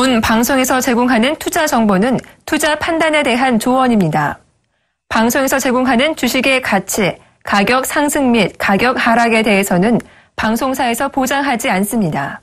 본 방송에서 제공하는 투자 정보는 투자 판단에 대한 조언입니다. 방송에서 제공하는 주식의 가치, 가격 상승 및 가격 하락에 대해서는 방송사에서 보장하지 않습니다.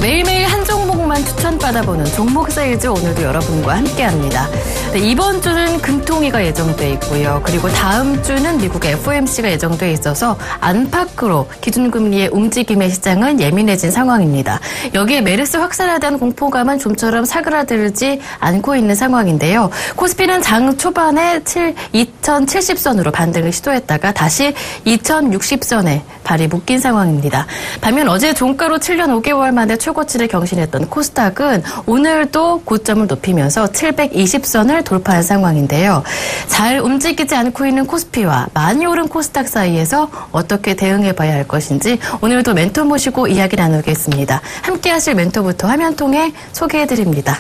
매일매일 한 종목만 추천받아보는 종목 세일즈 오늘도 여러분과 함께합니다. 네, 이번 주는 금통위가 예정돼 있고요. 그리고 다음 주는 미국의 FOMC가 예정돼 있어서 안팎으로 기준금리의 움직임의 시장은 예민해진 상황입니다. 여기에 메르스 확산에 대한 공포감은 좀처럼 사그라들지 않고 있는 상황인데요. 코스피는 장 초반에 2070선으로 반등을 시도했다가 다시 2060선에 발이 묶인 상황입니다. 반면 어제 종가로 7년 5개월 만에 최고치를 경신했던 코스닥은 오늘도 고점을 높이면서 720선을 돌파한 상황인데요. 잘 움직이지 않고 있는 코스피와 많이 오른 코스닥 사이에서 어떻게 대응해봐야 할 것인지 오늘도 멘토 모시고 이야기 나누겠습니다. 함께 하실 멘토부터 화면 통해 소개해드립니다.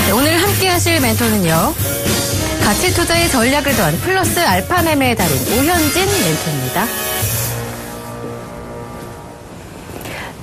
네, 오늘 함께 하실 멘토는요. 가치 투자의 전략을 더한 플러스 알파 매매의 달인 오현진 멘토입니다.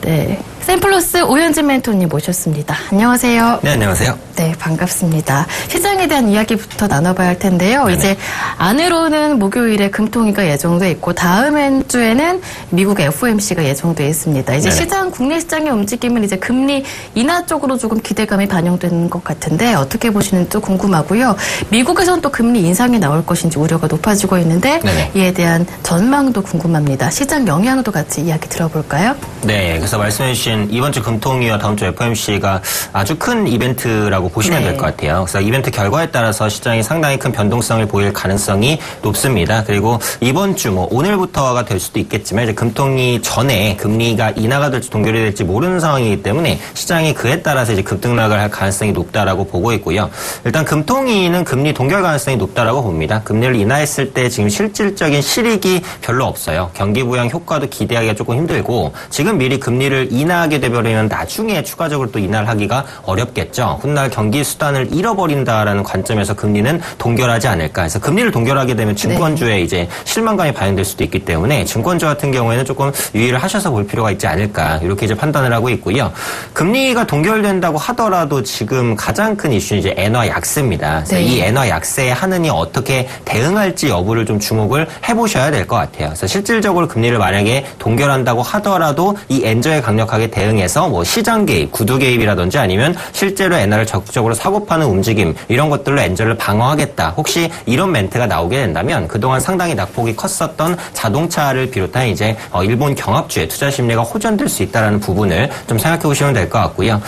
네, 샘플러스 오현진 멘토님 모셨습니다. 안녕하세요. 네, 안녕하세요. 네, 반갑습니다. 시장에 대한 이야기부터 나눠봐야 할 텐데요. 네네. 이제 안으로는 목요일에 금통위가 예정돼 있고 다음 주에는 미국의 FOMC가 예정돼 있습니다. 이제 네네. 국내 시장의 움직임은 이제 금리 인하 쪽으로 조금 기대감이 반영되는 것 같은데 어떻게 보시는지 궁금하고요. 미국에서는 또 금리 인상이 나올 것인지 우려가 높아지고 있는데 네네. 이에 대한 전망도 궁금합니다. 시장 영향도 같이 이야기 들어볼까요? 네, 그래서 말씀해주신 이번 주 금통위와 다음 주 FOMC가 아주 큰 이벤트라고 보시면 될 것 같아요. 그래서 이벤트 결과에 따라서 시장이 상당히 큰 변동성을 보일 가능성이 높습니다. 그리고 이번 주 오늘부터가 될 수도 있겠지만 이제 금통위 전에 금리가 인하가 될지 동결이 될지 모르는 상황이기 때문에 시장이 그에 따라서 이제 급등락을 할 가능성이 높다라고 보고 있고요. 일단 금통위는 금리 동결 가능성이 높다라고 봅니다. 금리를 인하했을 때 지금 실질적인 실익이 별로 없어요. 경기 부양 효과도 기대하기가 조금 힘들고 지금 미리 금리를 인하하게 되버리면 나중에 추가적으로 또 인하를 하기가 어렵겠죠. 훗날 경기 수단을 잃어버린다라는 관점에서 금리는 동결하지 않을까. 그래서 금리를 동결하게 되면 증권주에 이제 실망감이 반영될 수도 있기 때문에 증권주 같은 경우에는 조금 유의를 하셔서 볼 필요가 있지 않을까. 이렇게 이제 판단을 하고 있고요. 금리가 동결된다고 하더라도 지금 가장 큰 이슈는 이제 엔화 약세입니다. 그래서 이 엔화 약세에 하느니 어떻게 대응할지 여부를 좀 주목을 해보셔야 될 것 같아요. 그래서 실질적으로 금리를 만약에 동결한다고 하더라도 이 엔저에 강력하게 대응해서 시장 개입, 구두 개입이라든지 아니면 실제로 엔화를 적극적으로 사고 파는 움직임 이런 것들로 엔저를 방어하겠다. 혹시 이런 멘트가 나오게 된다면 그동안 상당히 낙폭이 컸었던 자동차를 비롯한 이제 일본 경합주의 투자 심리가 호전될 수 있다라는 부분을 좀 생각해 보시면 될 것 같고요.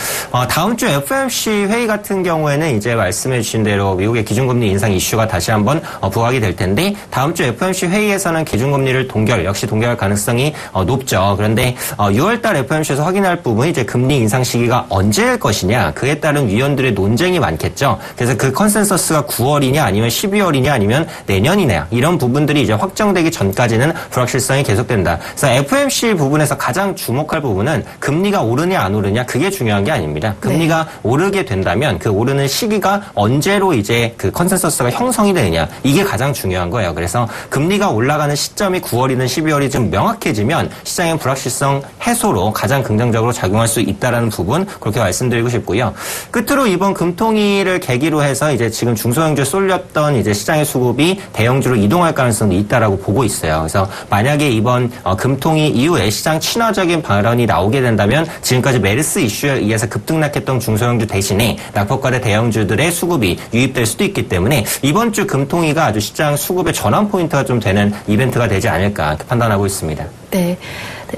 다음 주 FOMC 회의 같은 경우에는 이제 말씀해 주신 대로 미국의 기준금리 인상 이슈가 다시 한번 부각이 될 텐데 다음 주 FOMC 회의에서는 기준금리를 역시 동결할 가능성이 높죠. 그런데 6월달 FOMC에서 확인할 부분이 이제 금리 인상 시기가 언제일 것이냐 그에 따른 위원들의 논쟁이 많겠죠. 그래서 그 컨센서스가 9월이냐 아니면 12월이냐 아니면 내년이냐 이런 부분들이 이제 확정되기 전까지는 불확실성이 계속된다. 그래서 FOMC 부분에서 가장 주목할 부분은 금리가 오르냐 안 오르냐 그게 중요한 게 아닙니다. 금리가 오르게 된다면 그 오르는 시기가 언제로 이제 그 컨센서스가 형성이 되느냐 이게 가장 중요한 거예요. 그래서 금리가 올라가는 시점이 9월이든 12월이 좀 명확해지면 시장의 불확실성 해소로 가장 긍정적으로 작용할 수 있다라는 부분 그렇게 말씀드리고 싶고요. 끝으로 이번 금통위를 계기로 해서 이제 지금 중소형주에 쏠렸던 이제 시장의 수급이 대형주로 이동할 가능성도 있다라고 보고 있어요. 그래서 만약에 이번 금통위 이후에 시장 친화적인 발언이 나오게 된다면 지금까지 메르스 이슈에 의해서 급등락했던 중소형주 대신에 낙폭과대 대형주들의 수급이 유입될 수도 있기 때문에 이번 주 금통위가 아주 시장 수급의 전환 포인트가 좀 되는 이벤트가 되지 않을까 판단하고 있습니다. 네.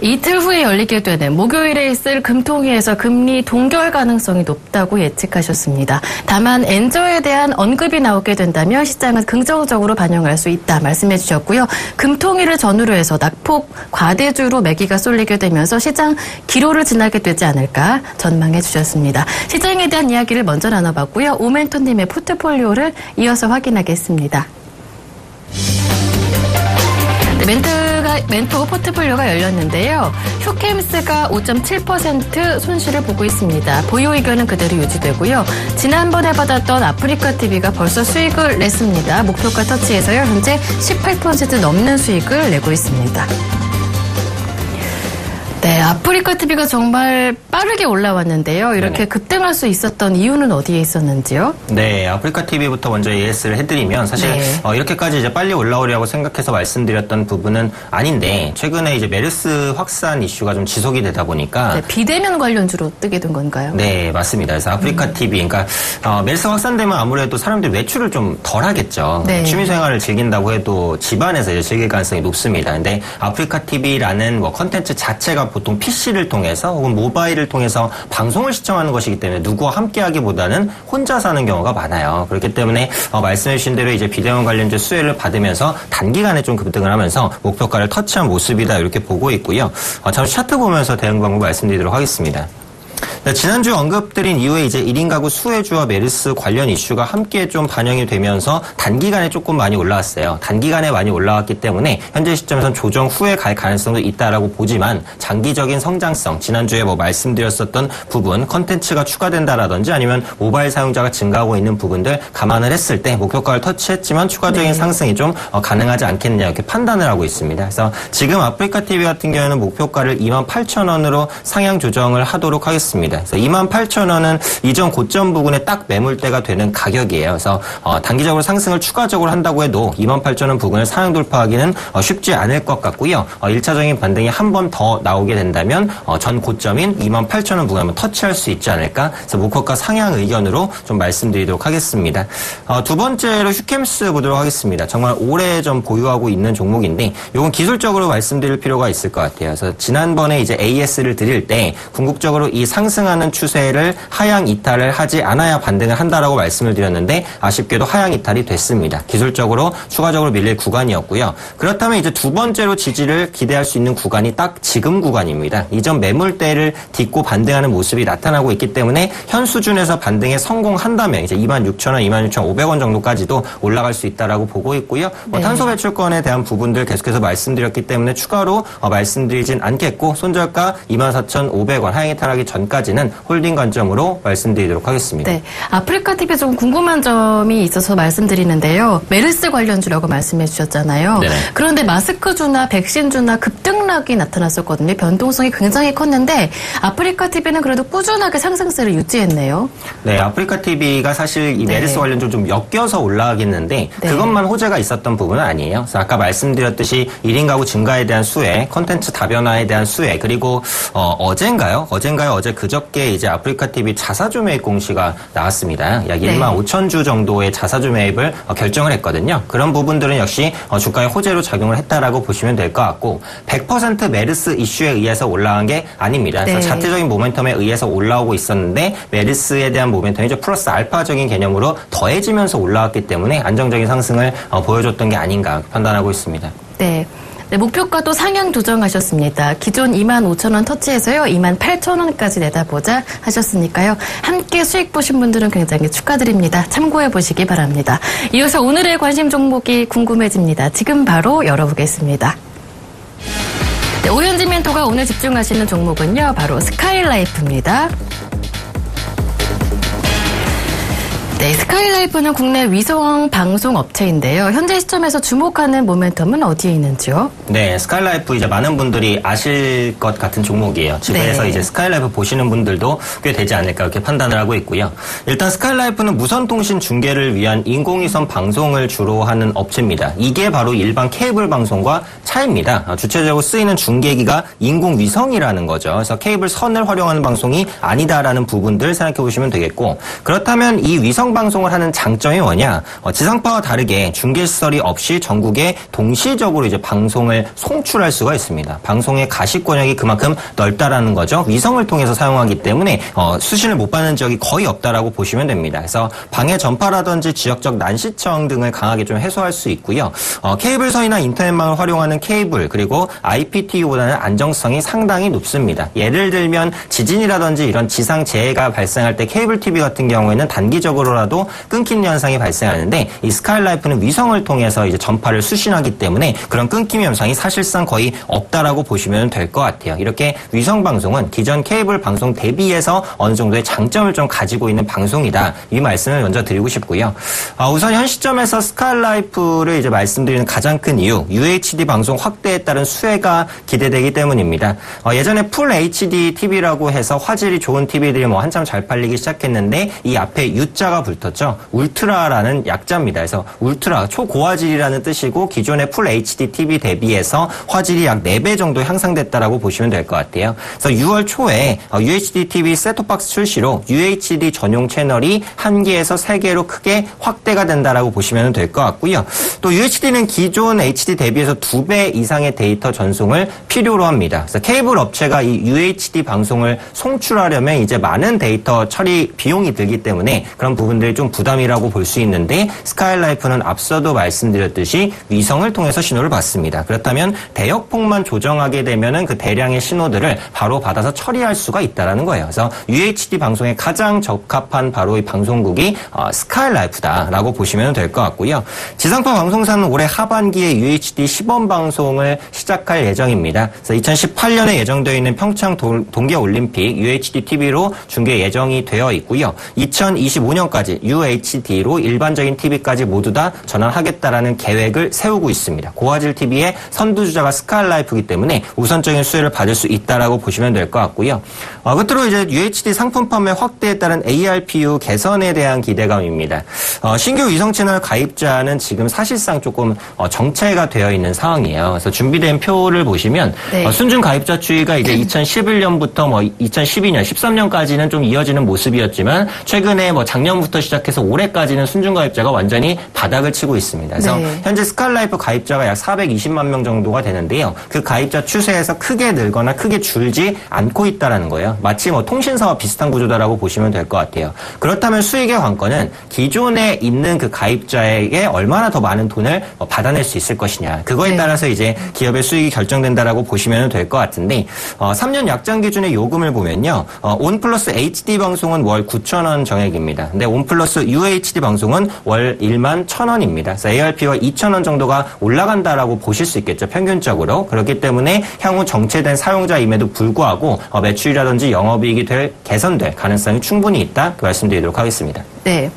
이틀 후에 열리게 되는 목요일에 있을 금통위에서 금리 동결 가능성이 높다고 예측하셨습니다. 다만 엔저에 대한 언급이 나오게 된다면 시장은 긍정적으로 반영할 수 있다 말씀해 주셨고요. 금통위를 전후로 해서 낙폭 과대주로 매기가 쏠리게 되면서 시장 기로를 지나게 되지 않을까 전망해 주셨습니다. 시장에 대한 이야기를 먼저 나눠봤고요. 오멘토님의 포트폴리오를 이어서 확인하겠습니다. 네, 멘트가 멘토 포트폴리오가 열렸는데요. 휴캠스가 5.7% 손실을 보고 있습니다. 보유 의견은 그대로 유지되고요. 지난번에 받았던 아프리카 TV가 벌써 수익을 냈습니다. 목표가 터치해서요. 현재 18% 넘는 수익을 내고 있습니다. 네, 아프리카 TV가 정말 빠르게 올라왔는데요. 이렇게 네네. 급등할 수 있었던 이유는 어디에 있었는지요? 네, 아프리카 TV부터 먼저 AS를 해드리면 사실 네. 이렇게까지 이제 빨리 올라오려고 생각해서 말씀드렸던 부분은 아닌데 최근에 이제 메르스 확산 이슈가 좀 지속이 되다 보니까 네, 비대면 관련주로 뜨게 된 건가요? 네, 맞습니다. 그래서 아프리카 TV, 그러니까 메르스 확산되면 아무래도 사람들이 외출을 좀 덜 하겠죠. 네. 취미생활을 즐긴다고 해도 집안에서 이제 즐길 가능성이 높습니다. 근데 아프리카 TV라는 뭐 컨텐츠 자체가 보통 PC를 통해서 혹은 모바일을 통해서 방송을 시청하는 것이기 때문에 누구와 함께하기보다는 혼자 사는 경우가 많아요. 그렇기 때문에 말씀해주신 대로 이제 비대면 관련주 수혜를 받으면서 단기간에 좀 급등을 하면서 목표가를 터치한 모습이다 이렇게 보고 있고요. 잠시 차트 보면서 대응 방법 말씀드리도록 하겠습니다. 네, 지난주 언급드린 이후에 이제 1인 가구 수혜주와 메르스 관련 이슈가 함께 좀 반영이 되면서 단기간에 조금 많이 올라왔어요. 단기간에 많이 올라왔기 때문에 현재 시점에선 조정 후에 갈 가능성도 있다라고 보지만 장기적인 성장성, 지난주에 뭐 말씀드렸었던 부분, 컨텐츠가 추가된다라든지 아니면 모바일 사용자가 증가하고 있는 부분들 감안을 했을 때 목표가를 터치했지만 추가적인 상승이 좀 가능하지 않겠냐 이렇게 판단을 하고 있습니다. 그래서 지금 아프리카 TV 같은 경우에는 목표가를 28,000원으로 상향 조정을 하도록 하겠습니다. 그래서 28,000원은 이전 고점 부근에 딱 매물대가 되는 가격이에요. 그래서 단기적으로 상승을 추가적으로 한다고 해도 28,000원 부근을 상향 돌파하기는 쉽지 않을 것 같고요. 1차적인 반등이 한 번 더 나오게 된다면 전 고점인 28,000원 부근 한번 터치할 수 있지 않을까. 그래서 목표가 상향 의견으로 좀 말씀드리도록 하겠습니다. 두 번째로 휴캠스 보도록 하겠습니다. 정말 오래전 보유하고 있는 종목인데 이건 기술적으로 말씀드릴 필요가 있을 것 같아요. 그래서 지난번에 이제 AS를 드릴 때 궁극적으로 이 상승하는 추세를 하향 이탈을 하지 않아야 반등을 한다라고 말씀을 드렸는데 아쉽게도 하향 이탈이 됐습니다. 기술적으로 추가적으로 밀릴 구간이었고요. 그렇다면 이제 두 번째로 지지를 기대할 수 있는 구간이 딱 지금 구간입니다. 이전 매물대를 딛고 반등하는 모습이 나타나고 있기 때문에 현 수준에서 반등에 성공한다면 이제 26,000원, 26,500원 정도까지도 올라갈 수 있다라고 보고 있고요. 네. 탄소 배출권에 대한 부분들 계속해서 말씀드렸기 때문에 추가로 말씀드리진 않겠고 손절가 24,500원 하향 이탈하기 전까지는 홀딩 관점으로 말씀드리도록 하겠습니다. 네, 아프리카 TV 좀 궁금한 점이 있어서 말씀드리는데요. 메르스 관련주라고 말씀해 주셨잖아요. 네네. 그런데 마스크주나 백신주나 급등락이 나타났었거든요. 변동성이 굉장히 컸는데 아프리카 TV는 그래도 꾸준하게 상승세를 유지했네요. 네, 아프리카 TV가 사실 이 메르스 관련주 좀 엮여서 올라가겠는데 그것만 호재가 있었던 부분은 아니에요. 그래서 아까 말씀드렸듯이 1인 가구 증가에 대한 수혜, 콘텐츠 다변화에 대한 수혜, 그리고 어젠가요? 어제 그저께 이제 아프리카 TV 자사주 매입 공시가 나왔습니다. 약 15,000주 정도의 자사주 매입을 결정을 했거든요. 그런 부분들은 역시 주가의 호재로 작용을 했다라고 보시면 될 것 같고 100% 메르스 이슈에 의해서 올라간 게 아닙니다. 그래서 자체적인 모멘텀에 의해서 올라오고 있었는데 메르스에 대한 모멘텀이 이제 플러스 알파적인 개념으로 더해지면서 올라왔기 때문에 안정적인 상승을 보여줬던 게 아닌가 판단하고 있습니다. 네. 네, 목표가도 상향 조정하셨습니다. 기존 25,000원 터치해서요. 28,000원까지 내다보자 하셨으니까요. 함께 수익 보신 분들은 굉장히 축하드립니다. 참고해 보시기 바랍니다. 이어서 오늘의 관심 종목이 궁금해집니다. 지금 바로 열어보겠습니다. 네, 오현진 멘토가 오늘 집중하시는 종목은요. 바로 스카이라이프입니다. 네, 스카이라이프는 국내 위성 방송 업체인데요. 현재 시점에서 주목하는 모멘텀은 어디에 있는지요? 네, 스카이라이프 이제 많은 분들이 아실 것 같은 종목이에요. 집에서 이제 스카이라이프 보시는 분들도 꽤 되지 않을까 이렇게 판단을 하고 있고요. 일단 스카이라이프는 무선통신 중계를 위한 인공위성 방송을 주로 하는 업체입니다. 이게 바로 일반 케이블 방송과 차이입니다. 주체적으로 쓰이는 중계기가 인공위성이라는 거죠. 그래서 케이블 선을 활용하는 방송이 아니다라는 부분들 생각해 보시면 되겠고, 그렇다면 이 위성 방송을 하는 장점이 뭐냐? 지상파와 다르게 중계시설이 없이 전국에 동시적으로 이제 방송을 송출할 수가 있습니다. 방송의 가시권역이 그만큼 넓다라는 거죠. 위성을 통해서 사용하기 때문에 수신을 못 받는 지역이 거의 없다라고 보시면 됩니다. 그래서 방해 전파라든지 지역적 난시청 등을 강하게 좀 해소할 수 있고요. 케이블선이나 인터넷망을 활용하는 케이블 그리고 IPTV보다는 안정성이 상당히 높습니다. 예를 들면 지진이라든지 이런 지상 재해가 발생할 때 케이블 TV 같은 경우에는 단기적으로라도 하더라도 끊기는 현상이 발생하는데 이 스카이라이프는 위성을 통해서 이제 전파를 수신하기 때문에 그런 끊김 현상이 사실상 거의 없다라고 보시면 될 것 같아요. 이렇게 위성 방송은 기존 케이블 방송 대비해서 어느 정도의 장점을 좀 가지고 있는 방송이다. 이 말씀을 먼저 드리고 싶고요. 우선 현 시점에서 스카이라이프를 이제 말씀드리는 가장 큰 이유, UHD 방송 확대에 따른 수혜가 기대되기 때문입니다. 예전에 풀 HD TV라고 해서 화질이 좋은 TV들이 뭐 한참 잘 팔리기 시작했는데 이 앞에 U자가 붙었죠. 울트라라는 약자입니다. 그래서 울트라, 초고화질이라는 뜻이고 기존의 풀 HD TV 대비해서 화질이 약 4배 정도 향상됐다라고 보시면 될 것 같아요. 그래서 6월 초에 UHD TV 셋톱박스 출시로 UHD 전용 채널이 1개에서 3개로 크게 확대가 된다라고 보시면 될 것 같고요. 또 UHD는 기존 HD 대비해서 2배 이상의 데이터 전송을 필요로 합니다. 그래서 케이블 업체가 이 UHD 방송을 송출하려면 이제 많은 데이터 처리 비용이 들기 때문에 그런 부분들이 좀 부담이라고 볼 수 있는데 스카이라이프는 앞서도 말씀드렸듯이 위성을 통해서 신호를 받습니다. 그렇다면 대역폭만 조정하게 되면은 그 대량의 신호들을 바로 받아서 처리할 수가 있다라는 거예요. 그래서 UHD 방송에 가장 적합한 바로 이 방송국이 스카이라이프다라고 보시면 될 것 같고요. 지상파 방송사는 올해 하반기에 UHD 시범 방송을 시작할 예정입니다. 그래서 2018년에 예정되어 있는 평창 동계올림픽 UHD TV로 중계 예정이 되어 있고요. 2025년까지 UHD로 일반적인 TV까지 모두 다 전환하겠다라는 계획을 세우고 있습니다. 고화질 TV의 선두주자가 스카이라이프이기 때문에 우선적인 수혜를 받을 수 있다라고 보시면 될 것 같고요. 끝으로 이제 UHD 상품 판매 확대에 따른 ARPU 개선에 대한 기대감입니다. 신규 위성 채널 가입자는 지금 사실상 조금 정체가 되어 있는 상황이에요. 그래서 준비된 표를 보시면 네. 순증 가입자 추이가 이제 2011년부터 2012년, 13년까지는 좀 이어지는 모습이었지만 최근에 작년부터 시작해서 올해까지는 순증 가입자가 완전히 바닥을 치고 있습니다. 그래서 네. 현재 스카이라이프 가입자가 약 420만 명 정도가 되는데요. 그 가입자 추세에서 크게 늘거나 크게 줄지 않고 있다라는 거예요. 마치 통신사와 비슷한 구조다라고 보시면 될 것 같아요. 그렇다면 수익의 관건은 기존에 있는 그 가입자에게 얼마나 더 많은 돈을 받아낼 수 있을 것이냐. 그거에 네. 따라서 이제 기업의 수익이 결정된다라고 보시면 될 것 같은데 3년 약정 기준의 요금을 보면요. 온 플러스 HD 방송은 월 9,000원 정액입니다. 근데 온 플러스 UHD 방송은 월 11,000원입니다. 그래서 ARP가 2,000원 정도가 올라간다라고 보실 수 있겠죠. 평균적으로. 그렇기 때문에 향후 정체된 사용자임에도 불구하고 매출이라든지 영업이익이 개선될 가능성이 충분히 있다. 그 말씀드리도록 하겠습니다. 네.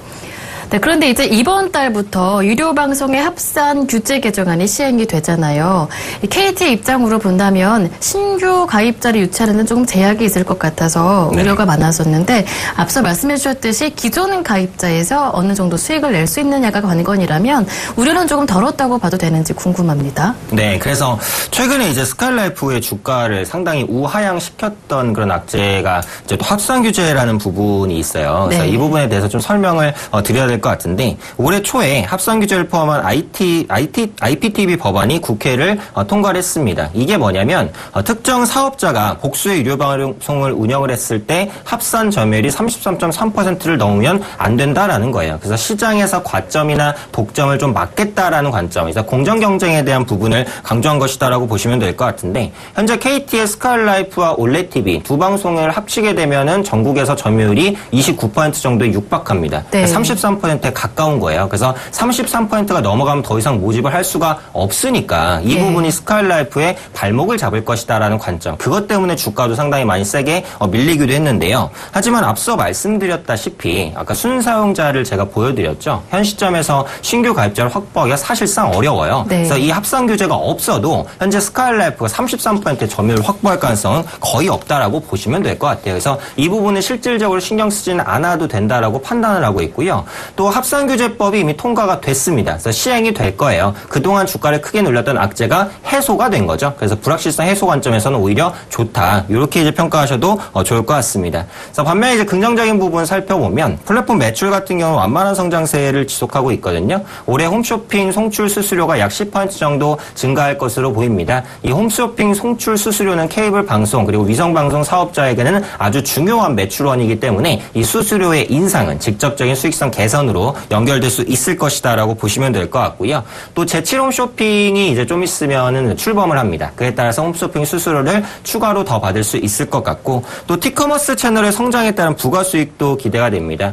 네, 그런데 이제 이번 달부터 유료 방송의 합산 규제 개정안이 시행이 되잖아요. KT 입장으로 본다면 신규 가입자를 유치하는 데는 조금 제약이 있을 것 같아서 우려가 많았었는데 앞서 말씀해 주셨듯이 기존 가입자에서 어느 정도 수익을 낼 수 있느냐가 관건이라면 우려는 조금 덜었다고 봐도 되는지 궁금합니다. 네, 그래서 최근에 이제 스카이라이프의 주가를 상당히 우하향시켰던 그런 악재가 이제 또 합산 규제라는 부분이 있어요. 그래서 네. 이 부분에 대해서 좀 설명을 드려야 될 것 같은데 올해 초에 합산 규제를 포함한 IPTV 법안이 국회를 통과를 했습니다. 이게 뭐냐면 특정 사업자가 복수의 유료 방송을 운영을 했을 때 합산 점유율이 33.3%를 넘으면 안 된다라는 거예요. 그래서 시장에서 과점이나 독점을 좀 막겠다라는 관점에서 공정 경쟁에 대한 부분을 강조한 것이다라고 보시면 될 것 같은데 현재 KT의 스카이라이프와 올레TV 두 방송을 합치게 되면은 전국에서 점유율이 29% 정도에 육박합니다. 네. 33%에 가까운 거예요. 그래서 33%가 넘어가면 더 이상 모집을 할 수가 없으니까 이 부분이 스카이라이프의 발목을 잡을 것이다라는 관점. 그것 때문에 주가도 상당히 많이 세게 밀리기도 했는데요. 하지만 앞서 말씀드렸다시피 아까 순사용자를 제가 보여드렸죠. 현 시점에서 신규 가입자를 확보하기가 사실상 어려워요. 네. 그래서 이 합산 규제가 없어도 현재 스카이라이프가 33%의 점유율을 확보할 가능성은 거의 없다라고 보시면 될 것 같아요. 그래서 이 부분을 실질적으로 신경 쓰지는 않아도 된다라고 판단을 하고 있고요. 또 합산규제법이 이미 통과가 됐습니다. 그래서 시행이 될 거예요. 그동안 주가를 크게 눌렸던 악재가 해소가 된 거죠. 그래서 불확실성 해소 관점에서는 오히려 좋다. 이렇게 이제 평가하셔도 좋을 것 같습니다. 그래서 반면에 이제 긍정적인 부분 살펴보면 플랫폼 매출 같은 경우는 완만한 성장세를 지속하고 있거든요. 올해 홈쇼핑 송출 수수료가 약 10% 정도 증가할 것으로 보입니다. 이 홈쇼핑 송출 수수료는 케이블 방송 그리고 위성 방송 사업자에게는 아주 중요한 매출원이기 때문에 이 수수료의 인상은 직접적인 수익성 개선 우선으로 연결될 수 있을 것이다라고 보시면 될 것 같고요. 또 제7 홈쇼핑이 이제 좀 있으면은 출범을 합니다. 그에 따라서 홈쇼핑 수수료를 추가로 더 받을 수 있을 것 같고 또 티커머스 채널의 성장에 따른 부가 수익도 기대가 됩니다.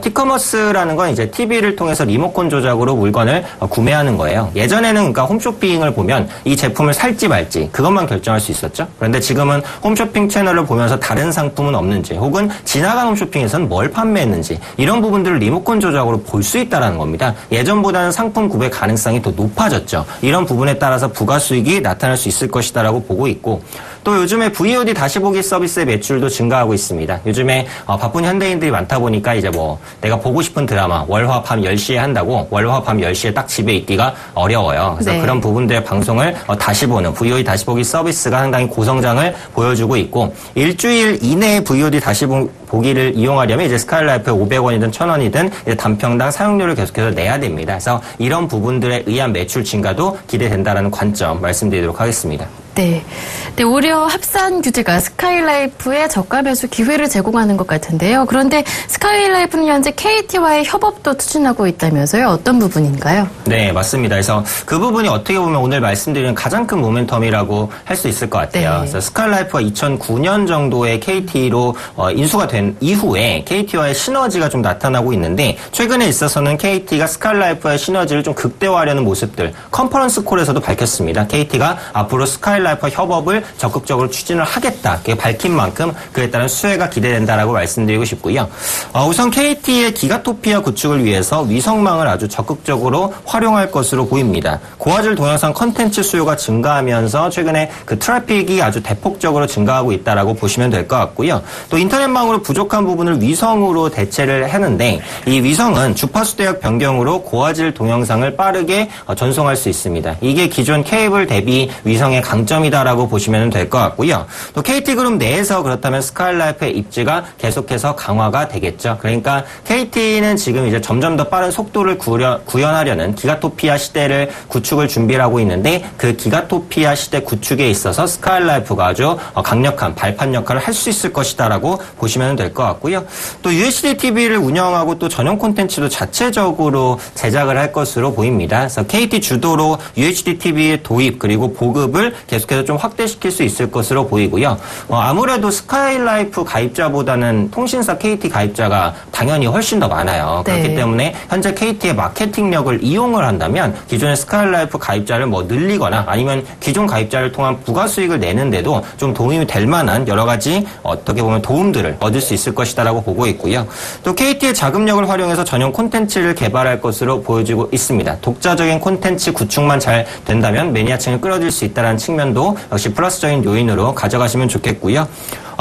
티커머스라는 건 이제 TV를 통해서 리모컨 조작으로 물건을 구매하는 거예요. 예전에는 그러니까 홈쇼핑을 보면 이 제품을 살지 말지 그것만 결정할 수 있었죠. 그런데 지금은 홈쇼핑 채널을 보면서 다른 상품은 없는지 혹은 지나간 홈쇼핑에서는 뭘 판매했는지 이런 부분들을 리모컨 조작으로 볼 수 있다는 겁니다. 예전보다는 상품 구매 가능성이 더 높아졌죠. 이런 부분에 따라서 부가 수익이 나타날 수 있을 것이다라고 보고 있고 또 요즘에 VOD 다시 보기 서비스의 매출도 증가하고 있습니다. 요즘에 바쁜 현대인들이 많다 보니까 이제 뭐 내가 보고 싶은 드라마 월화 밤 10시에 한다고 월화 밤 10시에 딱 집에 있기가 어려워요. 그래서 그런 부분들의 방송을 다시 보는 VOD 다시 보기 서비스가 상당히 고성장을 보여주고 있고 일주일 이내에 VOD 다시 보기를 이용하려면 이제 스카이라이프에 500원이든 1000원이든 이제 단평당 사용료를 계속해서 내야 됩니다. 그래서 이런 부분들에 의한 매출 증가도 기대된다라는 관점 말씀드리도록 하겠습니다. 네. 네, 오히려 합산 규제가 스카이라이프에 저가 매수 기회를 제공하는 것 같은데요. 그런데 스카이라이프는 현재 KT와의 협업도 추진하고 있다면서요. 어떤 부분인가요? 네, 맞습니다. 그래서 그 부분이 어떻게 보면 오늘 말씀드리는 가장 큰 모멘텀이라고 할 수 있을 것 같아요. 네. 그래서 스카이라이프가 2009년 정도에 KT로 인수가 된 이후에 KT와의 시너지가 좀 나타나고 있는데 최근에 있어서는 KT가 스카이라이프와의 시너지를 좀 극대화하려는 모습들 컨퍼런스 콜에서도 밝혔습니다. KT가 앞으로 스카이라이프와 협업을 적극적으로 추진을 하겠다. 그게 밝힌 만큼 그에 따른 수혜가 기대된다라고 말씀드리고 싶고요. 우선 KT의 기가토피아 구축을 위해서 위성망을 아주 적극적으로 활용할 것으로 보입니다. 고화질 동영상 컨텐츠 수요가 증가하면서 최근에 그 트래픽이 아주 대폭적으로 증가하고 있다라고 보시면 될 것 같고요. 또 인터넷망으로 부족한 부분을 위성으로 대체를 하는데 이 위성은 주파수 대역 변경으로 고화질 동영상을 빠르게 전송할 수 있습니다. 이게 기존 케이블 대비 위성의 강점이다라고 보시면 될 것 같고요. 또 KT그룹 내에서 그렇다면 스카이라이프의 입지가 계속해서 강화가 되겠죠. 그러니까 KT는 지금 이제 점점 더 빠른 속도를 구현하려는 기가토피아 시대를 구축을 준비를 하고 있는데 그 기가토피아 시대 구축에 있어서 스카이라이프가 아주 강력한 발판 역할을 할 수 있을 것이다라고 보시면 될 것 같고요. 또 UHD TV를 운영하고 또 전용 콘텐츠도 자체적으로 제작을 할 것으로 보입니다. 그래서 KT 주도로 UHD TV의 도입 그리고 보급을 계속해서 좀 확대시킬 수 있을 것으로 보이고요. 아무래도 스카이라이프 가입자보다는 통신사 KT 가입자가 당연히 훨씬 더 많아요. 그렇기 때문에 현재 KT의 마케팅력을 이용을 한다면 기존의 스카이라이프 가입자를 뭐 늘리거나 아니면 기존 가입자를 통한 부가 수익을 내는데도 좀 도움이 될 만한 여러 가지 어떻게 보면 도움들을 얻을 수 있을 것이다라고 보고 있고요. 또 KT의 자금력을 활용해서 전용 콘텐츠를 개발할 것으로 보여지고 있습니다. 독자적인 콘텐츠 구축만 잘 된다면 매니아층을 끌어들일 수 있다는 측면도 역시 플러스적인 요인으로 가져가시면 좋겠고요.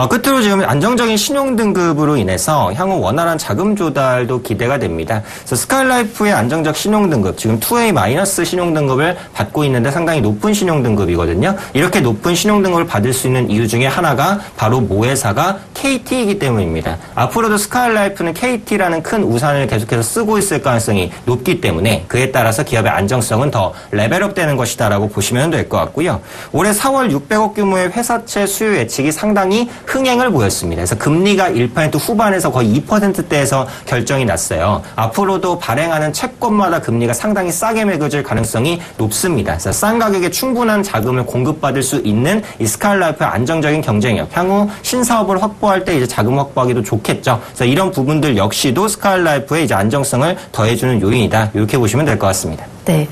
끝으로 지금 안정적인 신용등급으로 인해서 향후 원활한 자금 조달도 기대가 됩니다. 그래서 스카이라이프의 안정적 신용등급, 지금 2A- 신용등급을 받고 있는데 상당히 높은 신용등급이거든요. 이렇게 높은 신용등급을 받을 수 있는 이유 중에 하나가 바로 모회사가 KT이기 때문입니다. 앞으로도 스카이라이프는 KT라는 큰 우산을 계속해서 쓰고 있을 가능성이 높기 때문에 그에 따라서 기업의 안정성은 더 레벨업되는 것이다라고 보시면 될 것 같고요. 올해 4월 600억 규모의 회사채 수요 예측이 상당히 흥행을 보였습니다. 그래서 금리가 1% 후반에서 거의 2%대에서 결정이 났어요. 앞으로도 발행하는 채권마다 금리가 상당히 싸게 매겨질 가능성이 높습니다. 그래서 싼 가격에 충분한 자금을 공급받을 수 있는 이 스카이라이프의 안정적인 경쟁력, 향후 신사업을 확보할 때 이제 자금 확보하기도 좋겠죠. 그래서 이런 부분들 역시도 스카이라이프의 이제 안정성을 더해주는 요인이다. 이렇게 보시면 될 것 같습니다. 네.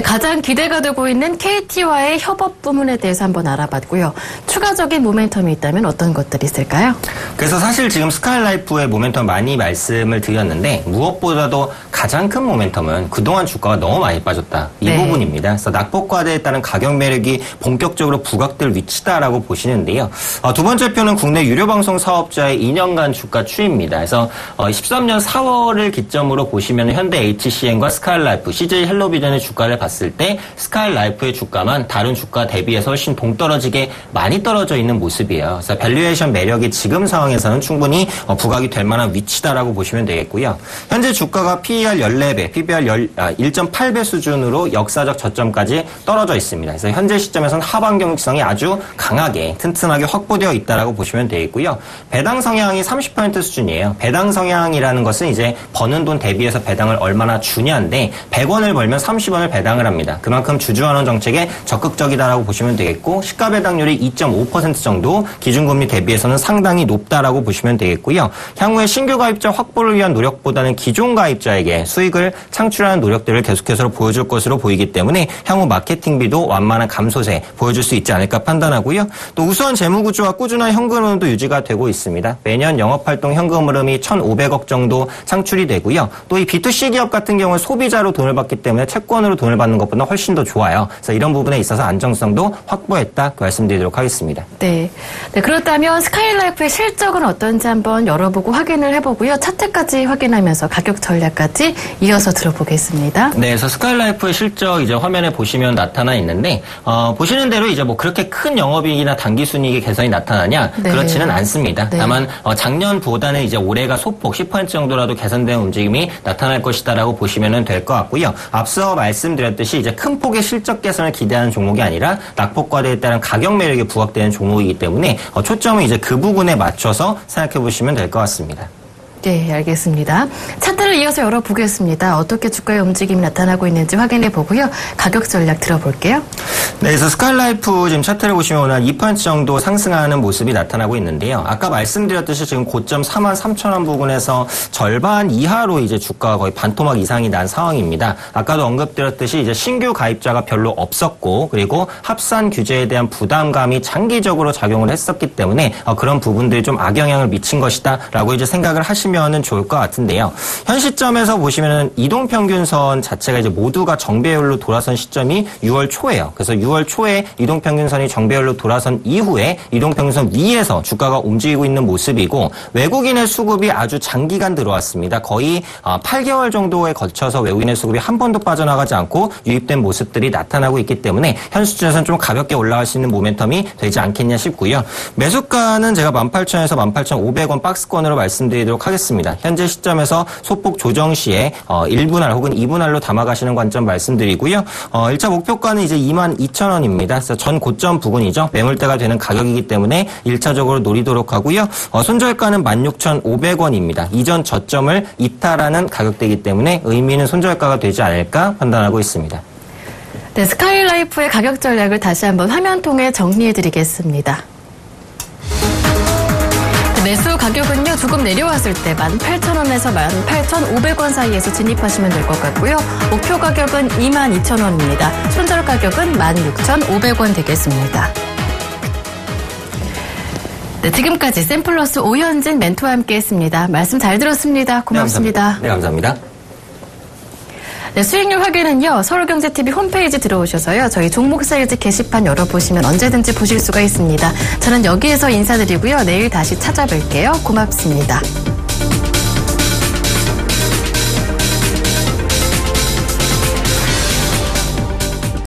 가장 기대가 되고 있는 KT와의 협업 부문에 대해서 한번 알아봤고요. 추가적인 모멘텀이 있다면 어떤 것들이 있을까요? 그래서 사실 지금 스카이라이프의 모멘텀 많이 말씀을 드렸는데 무엇보다도 가장 큰 모멘텀은 그동안 주가가 너무 많이 빠졌다. 이 부분입니다. 그래서 낙폭과대에 따른 가격 매력이 본격적으로 부각될 위치다라고 보시는데요. 두 번째 표는 국내 유료방송 사업자의 2년간 주가 추이입니다. 그래서 13년 4월을 기점으로 보시면 현대 HCN과 스카이라이프, CJ 헬로비전의 주가를 봤을 때 스카이라이프의 주가만 다른 주가 대비해서 훨씬 동떨어지게 많이 떨어져 있는 모습이에요. 그래서 밸류에이션 매력이 지금 상황에서는 충분히 부각이 될 만한 위치다라고 보시면 되겠고요. 현재 주가가 PE가 PBR 14배, PBR 1.8배 수준으로 역사적 저점까지 떨어져 있습니다. 그래서 현재 시점에서는 하방 경직성이 아주 강하게 튼튼하게 확보되어 있다라고 보시면 되겠고요. 배당 성향이 30% 수준이에요. 배당 성향이라는 것은 이제 버는 돈 대비해서 배당을 얼마나 주냐인데 100원을 벌면 30원을 배당을 합니다. 그만큼 주주환원 정책에 적극적이다라고 보시면 되겠고 시가 배당률이 2.5% 정도 기준금리 대비해서는 상당히 높다라고 보시면 되겠고요. 향후에 신규 가입자 확보를 위한 노력보다는 기존 가입자에게 수익을 창출하는 노력들을 계속해서 보여줄 것으로 보이기 때문에 향후 마케팅비도 완만한 감소세 보여줄 수 있지 않을까 판단하고요. 또 우수한 재무구조와 꾸준한 현금 흐름도 유지가 되고 있습니다. 매년 영업활동 현금 흐름이 1,500억 정도 창출이 되고요. 또 이 B2C 기업 같은 경우는 소비자로 돈을 받기 때문에 채권으로 돈을 받는 것보다 훨씬 더 좋아요. 그래서 이런 부분에 있어서 안정성도 확보했다 말씀드리도록 하겠습니다. 네, 그렇다면 스카이라이프의 실적은 어떤지 한번 열어보고 확인을 해보고요. 차트까지 확인하면서 가격 전략까지 이어서 들어보겠습니다. 네, 그래서 스카이라이프의 실적 이제 화면에 보시면 나타나 있는데 보시는 대로 이제 뭐 그렇게 큰 영업이익이나 당기순이익의 개선이 나타나냐 네. 그렇지는 않습니다. 네. 다만 작년보다는 이제 올해가 소폭 10% 정도라도 개선된 움직임이 나타날 것이다라고 보시면 될 것 같고요. 앞서 말씀드렸듯이 이제 큰 폭의 실적 개선을 기대하는 종목이 아니라 낙폭과대에 따른 가격 매력이 부각되는 종목이기 때문에 초점은 이제 그 부분에 맞춰서 생각해 보시면 될 것 같습니다. 네, 알겠습니다. 차트를 이어서 열어보겠습니다. 어떻게 주가의 움직임이 나타나고 있는지 확인해 보고요. 가격 전략 들어볼게요. 네, 그래서 스카이라이프 지금 차트를 보시면 오늘 2% 정도 상승하는 모습이 나타나고 있는데요. 아까 말씀드렸듯이 지금 고점 43,000원 부근에서 절반 이하로 이제 주가가 거의 반토막 이상이 난 상황입니다. 아까도 언급드렸듯이 이제 신규 가입자가 별로 없었고 그리고 합산 규제에 대한 부담감이 장기적으로 작용을 했었기 때문에 그런 부분들이 좀 악영향을 미친 것이다라고 이제 생각을 하시면 좋을 것 같은데요. 현 시점에서 보시면은 이동평균선 자체가 이제 모두가 정배열로 돌아선 시점이 6월 초예요. 그래서 6월 초에 이동평균선이 정배열로 돌아선 이후에 이동평균선 위에서 주가가 움직이고 있는 모습이고 외국인의 수급이 아주 장기간 들어왔습니다. 거의 8개월 정도에 걸쳐서 외국인의 수급이 한 번도 빠져나가지 않고 유입된 모습들이 나타나고 있기 때문에 현 수준에서는 좀 가볍게 올라갈 수 있는 모멘텀이 되지 않겠냐 싶고요. 매수가는 제가 18,000에서 18,500원 박스권으로 말씀드리도록 하겠습니다. 현재 시점에서 소폭 조정 시에 1분할 혹은 2분할로 담아가시는 관점 말씀드리고요. 1차 목표가는 이제 22,000원입니다. 그래서 전 고점 부근이죠. 매물대가 되는 가격이기 때문에 1차적으로 노리도록 하고요. 손절가는 16,500원입니다. 이전 저점을 이탈하는 가격대이기 때문에 의미 있는 손절가가 되지 않을까 판단하고 있습니다. 네, 스카이라이프의 가격 전략을 다시 한번 화면 통해 정리해드리겠습니다. 매수 가격은요, 조금 내려왔을 때 18,000원에서 18,500원 사이에서 진입하시면 될 것 같고요. 목표 가격은 22,000원입니다. 손절 가격은 16,500원 되겠습니다. 네, 지금까지 샘플러스 오현진 멘토와 함께했습니다. 말씀 잘 들었습니다. 고맙습니다. 네, 감사합니다. 네, 수익률 확인은요, 서울경제TV 홈페이지 들어오셔서요, 저희 종목 사이즈 게시판 열어보시면 언제든지 보실 수가 있습니다. 저는 여기에서 인사드리고요, 내일 다시 찾아뵐게요. 고맙습니다.